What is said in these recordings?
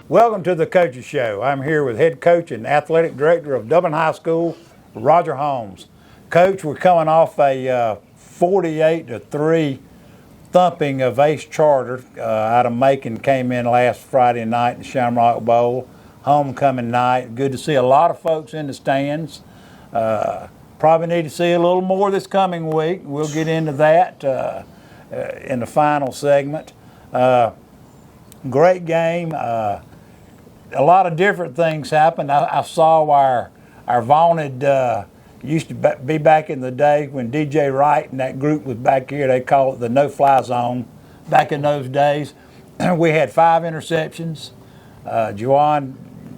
Welcome to the Coaches Show. I'm here with head coach and athletic director of Dublin High School, Roger Holmes. Coach, we're coming off a 48-3 thumping of Ace Charter out of Macon. Came in last Friday night in the Shamrock Bowl. Homecoming night. Good to see a lot of folks in the stands. Probably need to see a little more this coming week. We'll get into that in the final segment. Great game. A lot of different things happened. I saw our vaunted, used to be back in the day when DJ Wright and that group was back here. They call it the no-fly zone. Back in those days, we had 5 interceptions.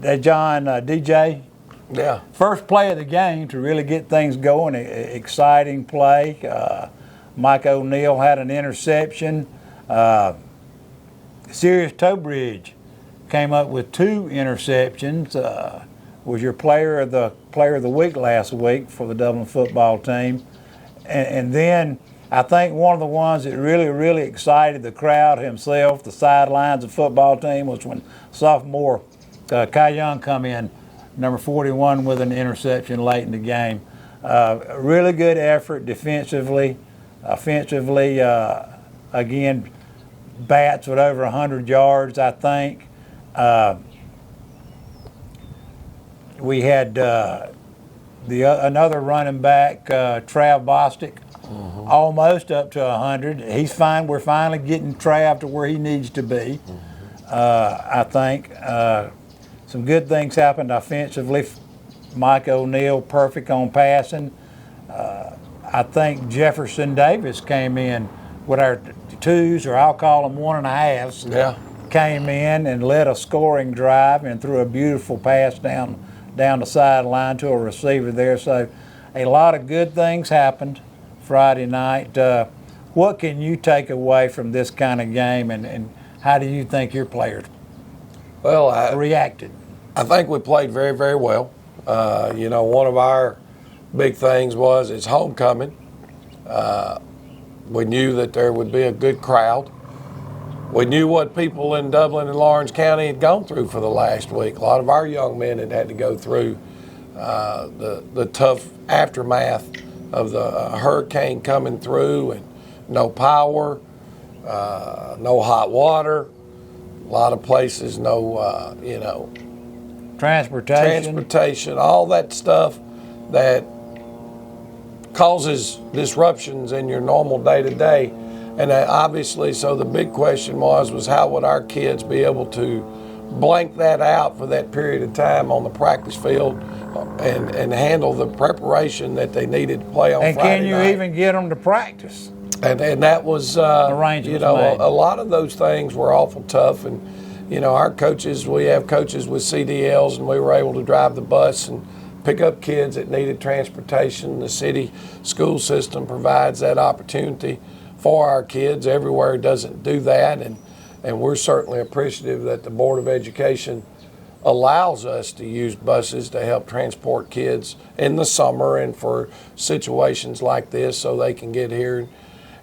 DJ. Yeah. First play of the game to really get things going. Exciting play. Mike O'Neill had an interception. Sirius Towbridge came up with 2 interceptions. Was your player of the week last week for the Dublin football team. And then I think one of the ones that really excited the crowd himself, the sidelines of the football team, was when sophomore Kai Young come in, number 41, with an interception late in the game. Really good effort defensively. Offensively, again, bats with over 100 yards, I think. We had another running back, Trav Bostic, almost up to 100. He's fine. We're finally getting Trav to where he needs to be, I think. Some good things happened offensively. Mike O'Neill, perfect on passing. I think Jefferson Davis came in with our 2s, or I'll call them 1.5s. Yeah. Came in and led a scoring drive and threw a beautiful pass down the sideline to a receiver there. So a lot of good things happened Friday night. What can you take away from this kind of game, and how do you think your players reacted? I think we played very, very well. One of our big things was it's homecoming. We knew that there would be a good crowd. We knew what people in Dublin and Lawrence County had gone through for the last week. A lot of our young men had to go through the tough aftermath of the hurricane coming through, and no power, no hot water, a lot of places, no, transportation, all that stuff that causes disruptions in your normal day-to-day. And obviously, so the big question was how would our kids be able to blank that out for that period of time on the practice field and handle the preparation that they needed to play on Friday night. And can you even get them to practice? And that was, a lot of those things were awful tough. And, our coaches, we have coaches with CDLs, and we were able to drive the bus and pick up kids that needed transportation. The city school system provides that opportunity for our kids. Everywhere doesn't do that, and we're certainly appreciative that the Board of Education allows us to use buses to help transport kids in the summer and for situations like this, so they can get here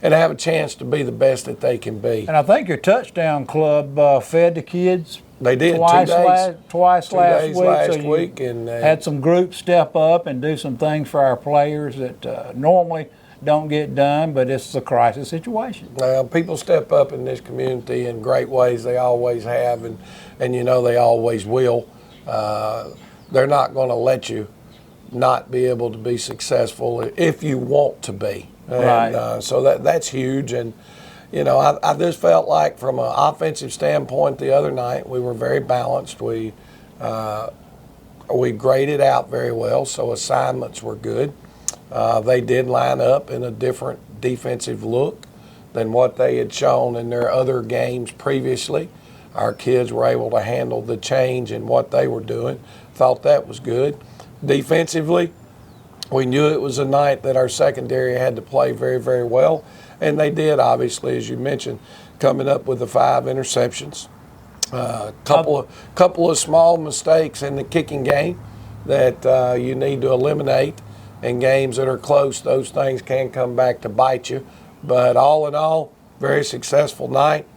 and have a chance to be the best that they can be. And I think your touchdown club fed the kids. They did twice 2 days. Twice 2 last days week. last week, and had some groups step up and do some things for our players that normally don't get done, but it's a crisis situation. People step up in this community in great ways. They always have, and they always will. They're not going to let you not be able to be successful if you want to be. Right. So that's huge. And I just felt like from an offensive standpoint the other night we were very balanced. We graded out very well, so assignments were good. They did line up in a different defensive look than what they had shown in their other games previously. Our kids were able to handle the change in what they were doing. Thought that was good. Defensively, we knew it was a night that our secondary had to play very, very well, and they did, obviously, as you mentioned, coming up with the 5 interceptions. Couple of small mistakes in the kicking game that you need to eliminate. In games that are close, those things can come back to bite you. But all in all, very successful night.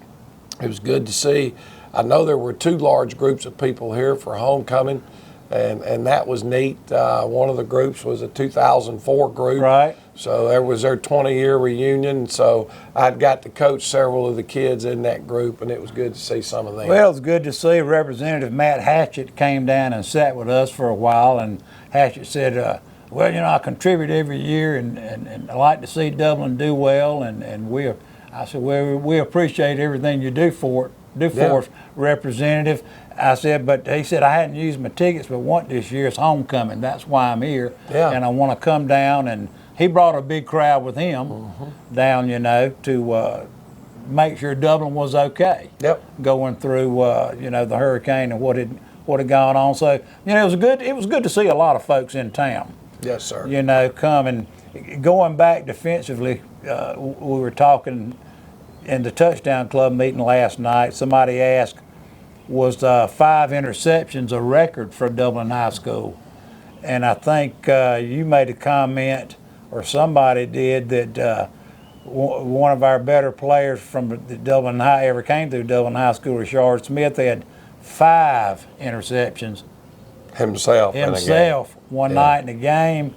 It was good to see. I know there were 2 large groups of people here for homecoming, and that was neat. One of the groups was a 2004 group. Right. So there was their 20-year reunion. So I'd got to coach several of the kids in that group, and it was good to see some of them. Well, it was good to see Representative Matt Hatchett came down and sat with us for a while, and Hatchett said, well, I contribute every year, and I like to see Dublin do well, and I said, well, we appreciate everything you do for us, Representative. I said, but he said, I hadn't used my tickets, but this year is homecoming. That's why I'm here, and I want to come down. And he brought a big crowd with him down, to make sure Dublin was okay. Going through, the hurricane and what had gone on. So, it was good to see a lot of folks in town. Yes, sir. Come and going back defensively. We were talking in the touchdown club meeting last night. Somebody asked, was 5 interceptions a record for Dublin High School? And I think you made a comment, or somebody did, that one of our better players from the Dublin High ever came through Dublin High School, Richard Smith. They had 5 interceptions himself one night in the game.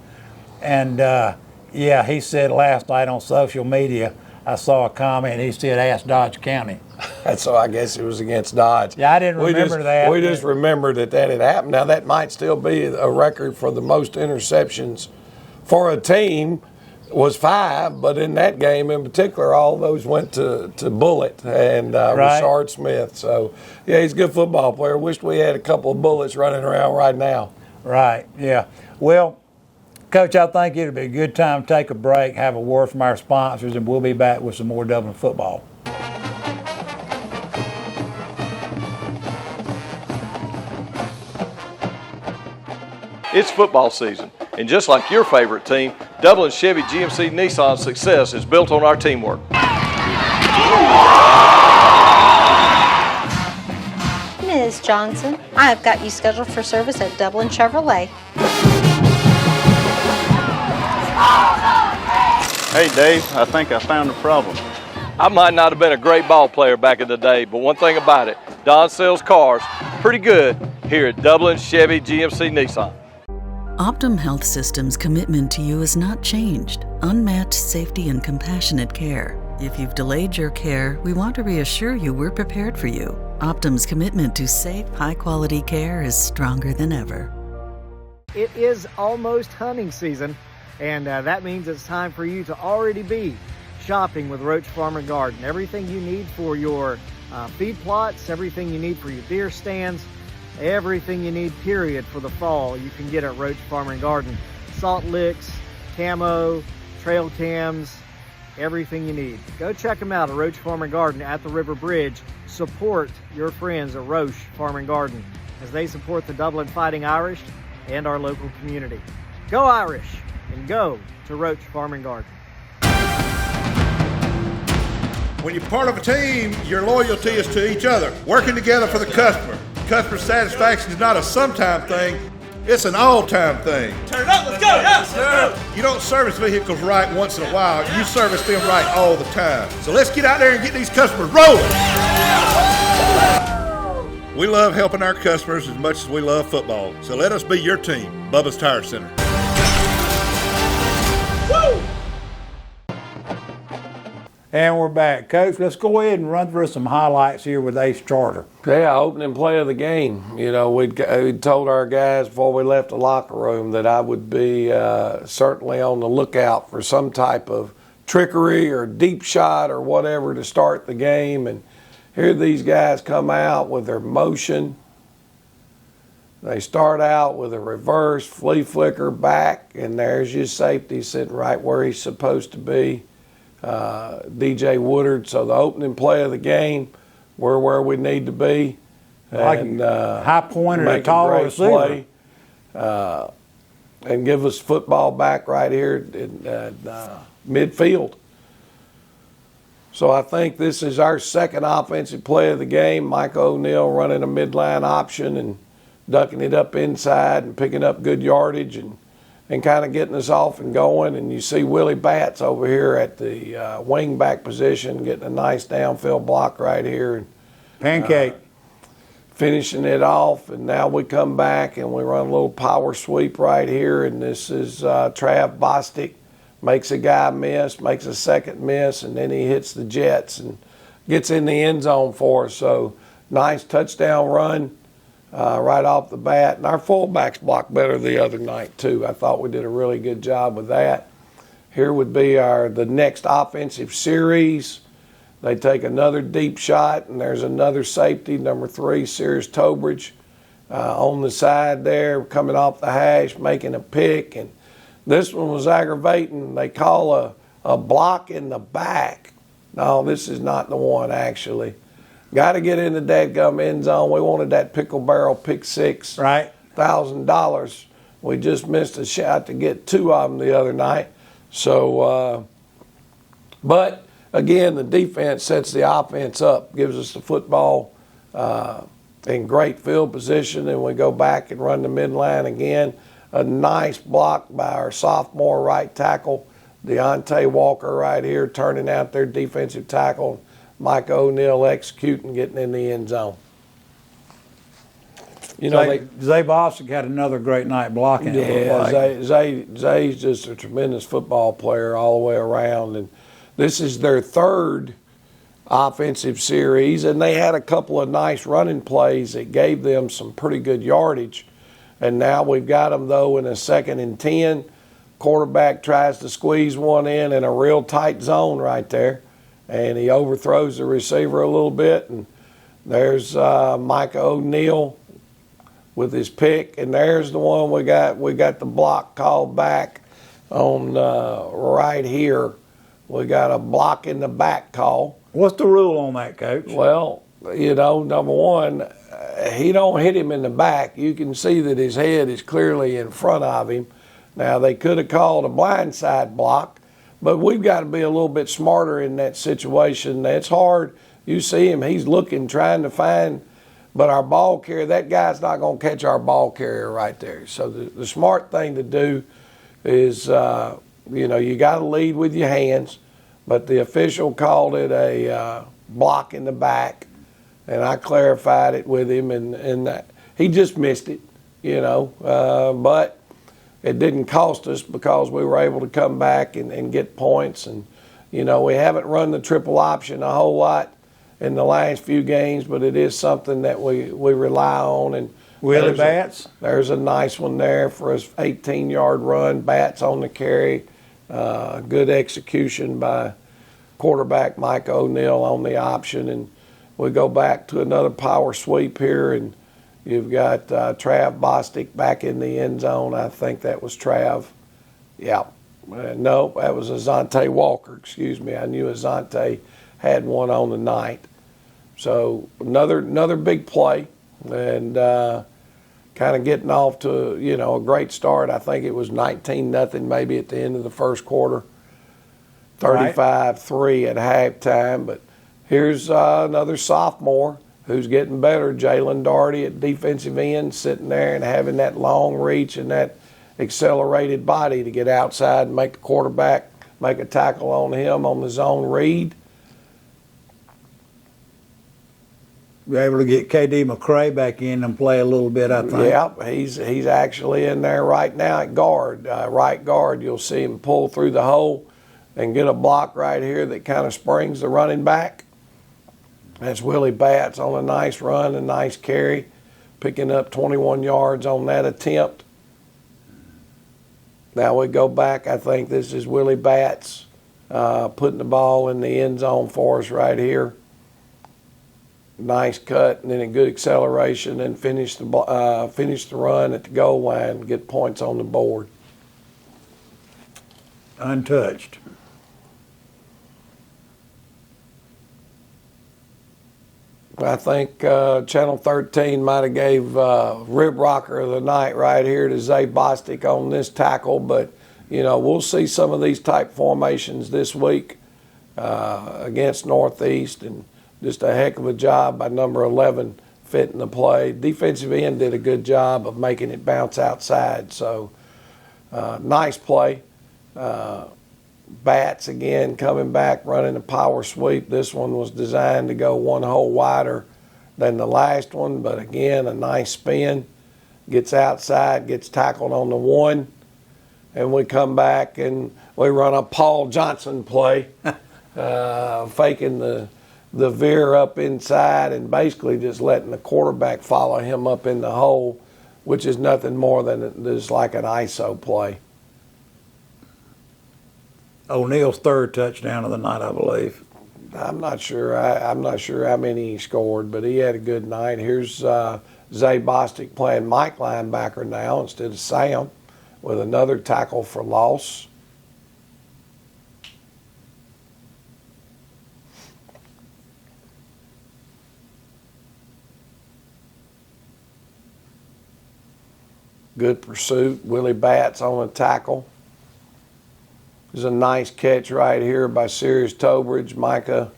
And he said last night on social media, I saw a comment, he said, ask Dodge County. So I guess it was against Dodge. Yeah, I didn't remember that. We just remembered that had happened. Now, that might still be a record for the most interceptions for a team, was 5, but in that game in particular, all those went to Bullitt and Richard Smith. So, he's a good football player. Wished we had a couple of Bullets running around right now. Right, yeah. Well, Coach, I think it'll be a good time to take a break, have a word from our sponsors, and we'll be back with some more Dublin football. It's football season, and just like your favorite team, Dublin Chevy GMC Nissan's success is built on our teamwork. Ms. Johnson, I have got you scheduled for service at Dublin Chevrolet. Hey Dave, I think I found the problem. I might not have been a great ball player back in the day, but one thing about it, Don sells cars pretty good here at Dublin Chevy GMC Nissan. Optum Health System's commitment to you has not changed. Unmatched safety and compassionate care. If you've delayed your care, we want to reassure you we're prepared for you. Optum's commitment to safe, high-quality care is stronger than ever. It is almost hunting season, and that means it's time for you to already be shopping with Roach Farm and Garden. Everything you need for your feed plots, everything you need for your deer stands, everything you need, period, for the fall, you can get at Roach Farm and Garden. Salt licks, camo, trail cams, everything you need. Go check them out at Roach Farm and Garden at the River Bridge. Support your friends at Roach Farm and Garden as they support the Dublin Fighting Irish and our local community. Go Irish, and go to Roach Farm and Garden. When you're part of a team, your loyalty is to each other, working together for the customer. Customer satisfaction is not a sometime thing, it's an all-time thing. Turn it up, let's go, yes, sir. You don't service vehicles right once in a while, you service them right all the time. So let's get out there and get these customers rolling. We love helping our customers as much as we love football. So let us be your team, Bubba's Tire Center. Woo! And we're back. Coach, let's go ahead and run through some highlights here with Ace Charter. Yeah, opening play of the game. You know, we'd told our guys before we left the locker room that I would be certainly on the lookout for some type of trickery or deep shot or whatever to start the game. And here these guys come out with their motion. They start out with a reverse flea flicker back, and there's your safety sitting right where he's supposed to be. DJ Woodard. So the opening play of the game, we're where we need to be. And high pointer, a tall receiver. And give us football back right here in midfield. So I think this is our second offensive play of the game. Mike O'Neill running a midline option and ducking it up inside and picking up good yardage and kind of getting us off and going. And you see Willie Batts over here at the wing back position getting a nice downfield block right here. And Pancake. Finishing it off, and now we come back and we run a little power sweep right here, and this is Trav Bostic. Makes a guy miss, makes a second miss, and then he hits the Jets and gets in the end zone for us. So nice touchdown run right off the bat. And our fullbacks blocked better the other night too. I thought we did a really good job with that. Here would be the next offensive series. They take another deep shot, and there's another safety, number 3, Sears Tobridge, on the side there, coming off the hash, making a pick. And this one was aggravating. They call a block in the back. No, this is not the one, actually. Got to get in the dadgum end zone. We wanted that pickle barrel pick six. Right. $1,000. We just missed a shot to get 2 of them the other night. So, but again, the defense sets the offense up, gives us the football in great field position, and we go back and run the midline again. A nice block by our sophomore right tackle, Deontay Walker right here, turning out their defensive tackle. Mike O'Neal executing, getting in the end zone. You know, Zay Bostic had another great night blocking. Yeah, Zay's just a tremendous football player all the way around, and this is their 3rd offensive series, and they had a couple of nice running plays that gave them some pretty good yardage. And now we've got them, though, in a 2nd and 10. Quarterback tries to squeeze one in a real tight zone right there, and he overthrows the receiver a little bit. And there's Mike O'Neal with his pick, and there's the one we got. We got the block called back on right here. We got a block in the back call. What's the rule on that, Coach? Well, you know, number one, he don't hit him in the back. You can see that his head is clearly in front of him. Now, they could have called a blindside block, but we've got to be a little bit smarter in that situation. It's hard. You see him, he's looking, trying to find, but our ball carrier, that guy's not going to catch our ball carrier right there. So the smart thing to do is, you know, you got to lead with your hands, but the official called it a block in the back, and I clarified it with him, and that he just missed it, you know, but it didn't cost us because we were able to come back and get points. And, you know, we haven't run the triple option a whole lot in the last few games, but it is something that we rely on. And Willie Batts? There's a nice one there for his 18-yard run. Batts on the carry. Good execution by quarterback Mike O'Neal on the option. And we go back to another power sweep here, and you've got Trav Bostic back in the end zone. I think that was Trav. Yeah. No, that was Azante Walker. Excuse me. I knew Azante had one on the night. So another big play, and kind of getting off to, you know, a great start. I think it was 19-0 maybe at the end of the first quarter, 35-3 at halftime. But here's another sophomore who's getting better, Jalen Daugherty at defensive end, sitting there and having that long reach and that accelerated body to get outside and make the quarterback make a tackle on him on the zone read. We're able to get KD McCray back in and play a little bit, I think. Yeah, he's actually in there right now at guard, right guard. You'll see him pull through the hole and get a block right here that kind of springs the running back. That's Willie Batts on a nice run, a nice carry, picking up 21 yards on that attempt. Now we go back. I think this is Willie Batts putting the ball in the end zone for us right here. Nice cut, and then a good acceleration, and finish the run at the goal line and get points on the board. Untouched. I think Channel 13 might have gave rib rocker of the night right here to Zay Bostic on this tackle, but, you know, we'll see some of these type formations this week against Northeast, and just a heck of a job by number 11 fitting the play. Defensive end did a good job of making it bounce outside, so nice play. Batts again coming back, running a power sweep. This one was designed to go one hole wider than the last one, but again, a nice spin. Gets outside, gets tackled on the 1, and we come back and we run a Paul Johnson play, faking the veer up inside and basically just letting the quarterback follow him up in the hole, which is nothing more than just like an ISO play. O'Neill's third touchdown of the night, I believe. I'm not sure. I'm not sure how many he scored, but he had a good night. Here's Zay Bostic playing Mike linebacker now instead of Sam with another tackle for loss. Good pursuit. Willie Batts on a tackle. There's a nice catch right here by Sirius Tobridge. Micah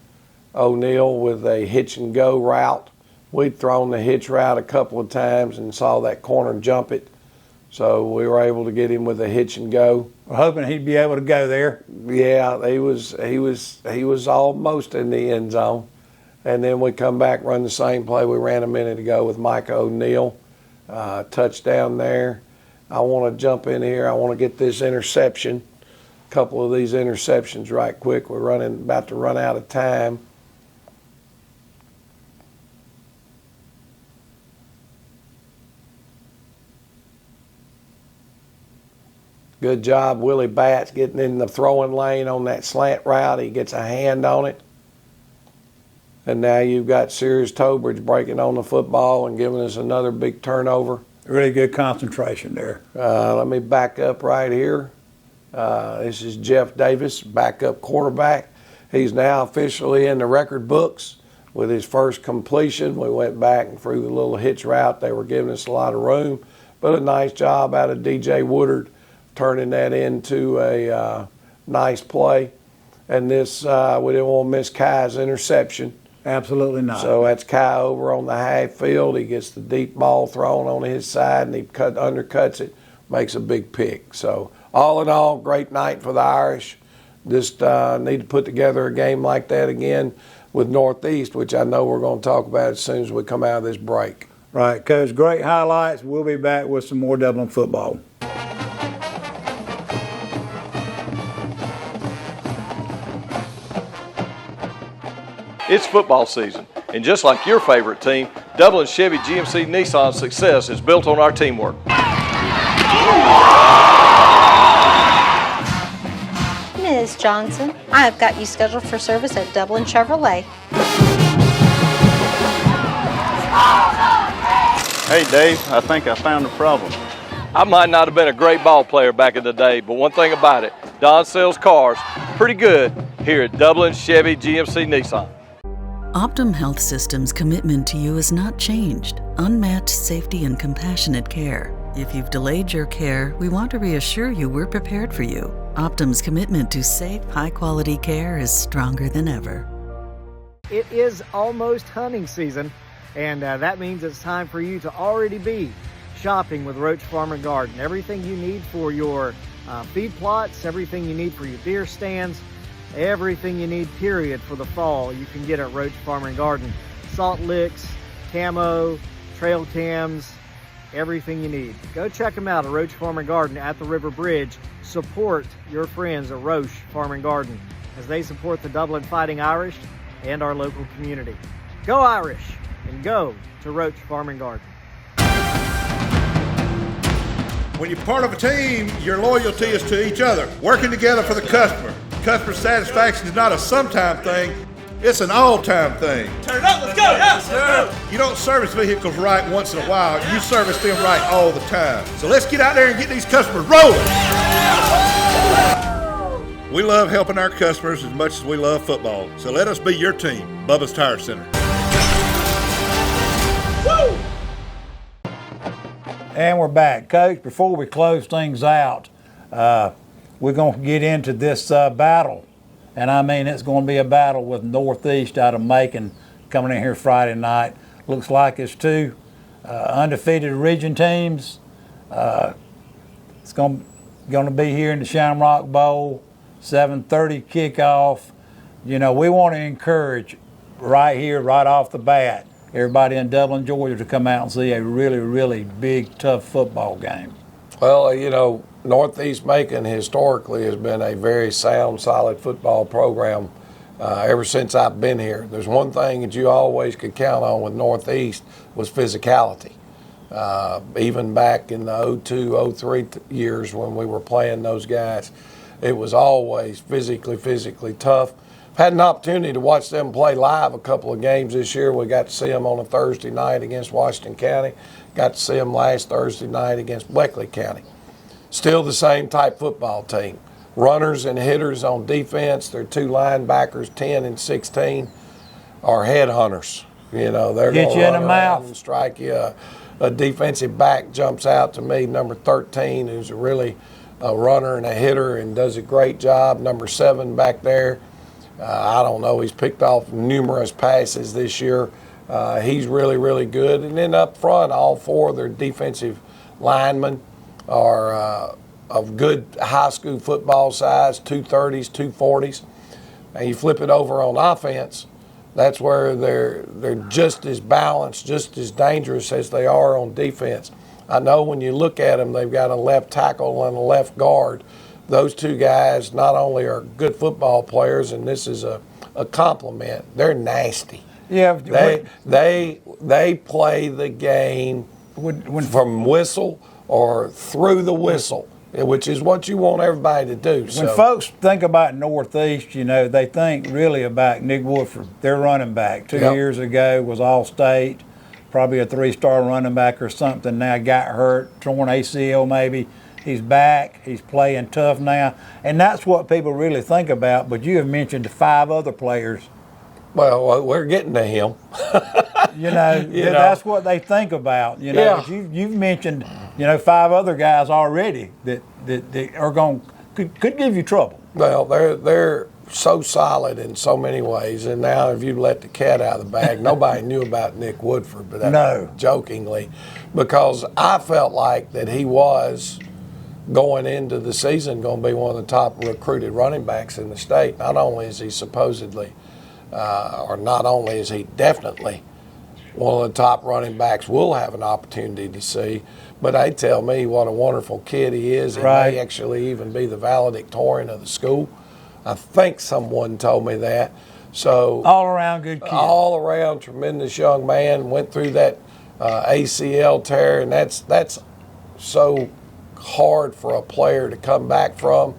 O'Neill with a hitch and go route. We'd thrown the hitch route a couple of times and saw that corner jump it. So we were able to get him with a hitch and go. We're hoping he'd be able to go there. Yeah, he was almost in the end zone. And then we come back, run the same play we ran a minute ago with Micah O'Neill. Touchdown there. I want to jump in here. I want to get this interception. A couple of these interceptions right quick. We're about to run out of time. Good job, Willie Batts, getting in the throwing lane on that slant route. He gets a hand on it. And now you've got Sirius Tobridge breaking on the football and giving us another big turnover. Really good concentration there. Let me back up right here. This is Jeff Davis, backup quarterback. He's now officially in the record books with his first completion. We went back and threw the little hitch route. They were giving us a lot of room, but a nice job out of DJ Woodard turning that into a nice play. And this, we didn't want to miss Kai's interception. Absolutely not. So that's Kai over on the half field. He gets the deep ball thrown on his side, and he undercuts it, makes a big pick. So all in all, great night for the Irish. Just need to put together a game like that again with Northeast, which I know we're going to talk about as soon as we come out of this break. Right, Coach. Great highlights. We'll be back with some more Dublin football. It's football season, and just like your favorite team, Dublin Chevy GMC Nissan's success is built on our teamwork. Ms. Johnson, I have got you scheduled for service at Dublin Chevrolet. Hey, Dave, I think I found a problem. I might not have been a great ball player back in the day, but one thing about it, Don sells cars pretty good here at Dublin Chevy GMC Nissan. Optum Health System's commitment to you has not changed. Unmatched safety and compassionate care. If you've delayed your care, we want to reassure you we're prepared for you. Optum's commitment to safe, high-quality care is stronger than ever. It is almost hunting season, and that means it's time for you to already be shopping with Roach Farm and Garden. Everything you need for your feed plots, everything you need for your deer stands, everything you need, period, for the fall, you can get at Roach Farm and Garden. Salt licks, camo, trail cams, everything you need. Go check them out at Roach Farm and Garden at the River Bridge. Support your friends at Roach Farm and Garden as they support the Dublin Fighting Irish and our local community. Go Irish, and go to Roach Farm and Garden. When you're part of a team, your loyalty is to each other, working together for the customer. Customer satisfaction is not a sometime thing, it's an all-time thing. Turn it up, let's go! Yes, sir! You don't service vehicles right once in a while, you service them right all the time. So let's get out there and get these customers rolling. We love helping our customers as much as we love football, so let us be your team, Bubba's Tire Center. Woo! And we're back. Coach, before we close things out, we're going to get into this battle. And I mean, it's going to be a battle with Northeast out of Macon coming in here Friday night. Looks like it's two undefeated region teams. It's going to be here in the Shamrock Bowl, 7:30 kickoff. You know, we want to encourage right here, right off the bat, everybody in Dublin, Georgia to come out and see a really, really big, tough football game? Well, Northeast Macon historically has been a very sound, solid football program ever since I've been here. There's one thing that you always could count on with Northeast was physicality. Even back in the 02, 03 years when we were playing those guys, it was always physically tough. Had an opportunity to watch them play live a couple of games this year. We got to see them on a Thursday night against Washington County. Got to see them last Thursday night against Bleckley County. Still the same type football team. Runners and hitters on defense. Their two linebackers, 10 and 16, are headhunters. They're going to run around and strike you. A defensive back jumps out to me, number 13, who's really a runner and a hitter and does a great job. Number 7 back there. I don't know. He's picked off numerous passes this year. He's really, really good. And then up front, all 4 of their defensive linemen are of good high school football size, 230s, 240s. And you flip it over on offense, that's where they're just as balanced, just as dangerous as they are on defense. I know when you look at them, they've got a left tackle and a left guard. Those 2 guys not only are good football players, and this is a compliment, they're nasty. Yeah, they play the game from whistle or through the whistle, which is what you want everybody to do. When folks think about Northeast, they think really about Nick Woodford, their running back. 2 years ago was All-State, probably a 3-star running back or something. Now got hurt, torn ACL maybe. He's back. He's playing tough now. And that's what people really think about. But you have mentioned 5 other players. Well, we're getting to him. That's what they think about. But you've mentioned, 5 other guys already that are could give you trouble. Well, they're so solid in so many ways. And now if you let the cat out of the bag, nobody knew about Nick Woodford, but no, jokingly, because I felt like that he was going into the season going to be one of the top recruited running backs in the state. Not only is he supposedly, or not only is he definitely one of the top running backs we'll have an opportunity to see, but they tell me what a wonderful kid he is. He may actually even be the valedictorian of the school. I think someone told me that. So all around good kid. All around tremendous young man. Went through that ACL tear, and that's so hard for a player to come back from.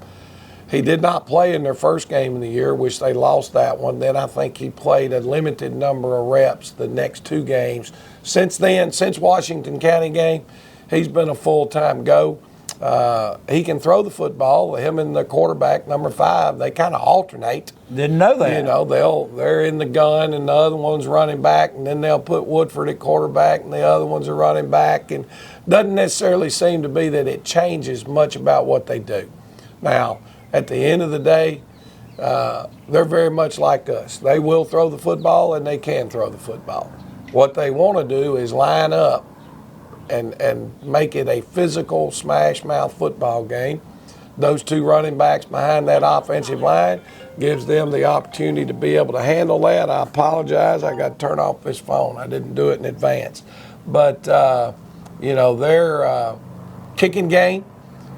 He did not play in their first game of the year, which they lost that one. Then I think he played a limited number of reps the next 2 games. Since then, since Washington County game, he's been a full-time go. He can throw the football. Him and the quarterback, number 5, they kind of alternate. Didn't know that. They're in the gun and the other one's running back, and then they'll put Woodford at quarterback and the other one's a running back. And doesn't necessarily seem to be that it changes much about what they do. Now, at the end of the day, they're very much like us. They will throw the football and they can throw the football. What they want to do is line up and make it a physical smash mouth football game. Those 2 running backs behind that offensive line gives them the opportunity to be able to handle that. I apologize. I got to turn off this phone. I didn't do it in advance. But, their kicking game,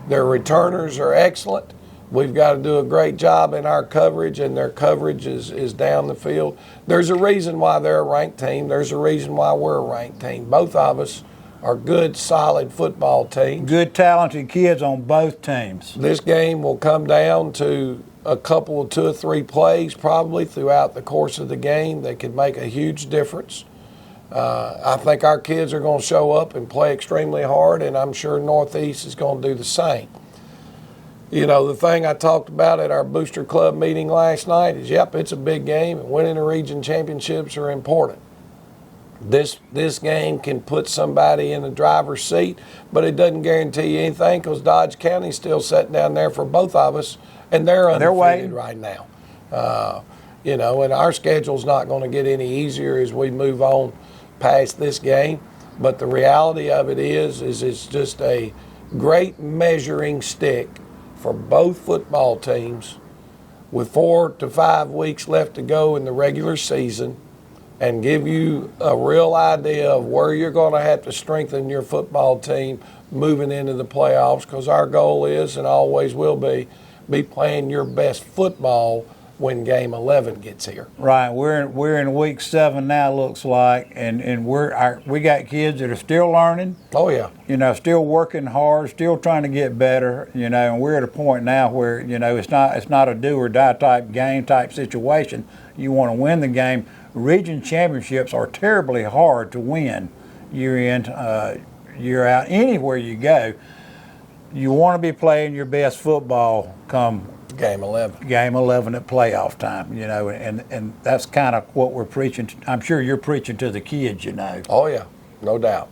their returners are excellent. We've got to do a great job in our coverage, and their coverage is down the field. There's a reason why they're a ranked team. There's a reason why we're a ranked team. Both of us are good, solid football teams. Good, talented kids on both teams. This game will come down to a couple of 2 or 3 plays probably throughout the course of the game that could make a huge difference. I think our kids are going to show up and play extremely hard, and I'm sure Northeast is going to do the same. The thing I talked about at our Booster Club meeting last night is, it's a big game, and winning the region championships are important. This game can put somebody in the driver's seat, but it doesn't guarantee you anything because Dodge County's still sitting down there for both of us, and they're undefeated right now. And our schedule's not going to get any easier as we move on past this game. But the reality of it is it's just a great measuring stick for both football teams with 4 to 5 weeks left to go in the regular season. and give you a real idea of where you're going to have to strengthen your football team moving into the playoffs, because our goal is, and always will be playing your best football when game 11 gets here. Right, we're in week 7 now, looks like, and we got kids that are still learning. Oh yeah, still working hard, still trying to get better. And we're at a point now where it's not a do or die type situation. You want to win the game. Region championships are terribly hard to win year in, year out. Anywhere you go, you want to be playing your best football come game 11 at playoff time, and that's kind of what we're preaching. I'm sure you're preaching to the kids, Oh yeah, no doubt.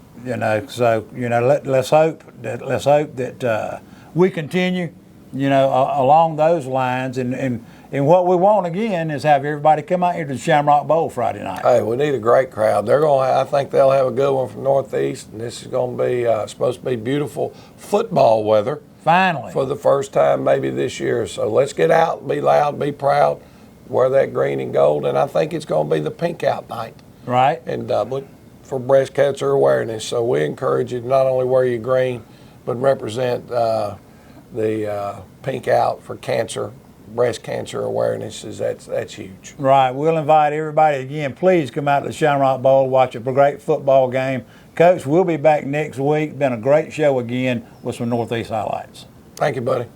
So let's hope that we continue, along those lines, and what we want again is have everybody come out here to the Shamrock Bowl Friday night. Hey, we need a great crowd. I think they'll have a good one from Northeast, and this is going to be supposed to be beautiful football weather. Finally. For the first time maybe this year. So let's get out, be loud, be proud, wear that green and gold, and I think it's going to be the pink out night. Right. In Dublin for breast cancer awareness. So we encourage you to not only wear your green, but represent the pink out for cancer, breast cancer awareness. That's huge. Right. We'll invite everybody again. Please come out to the Shamrock Bowl, watch a great football game. Coach, we'll be back next week. Been a great show again with some Northeast highlights. Thank you, buddy.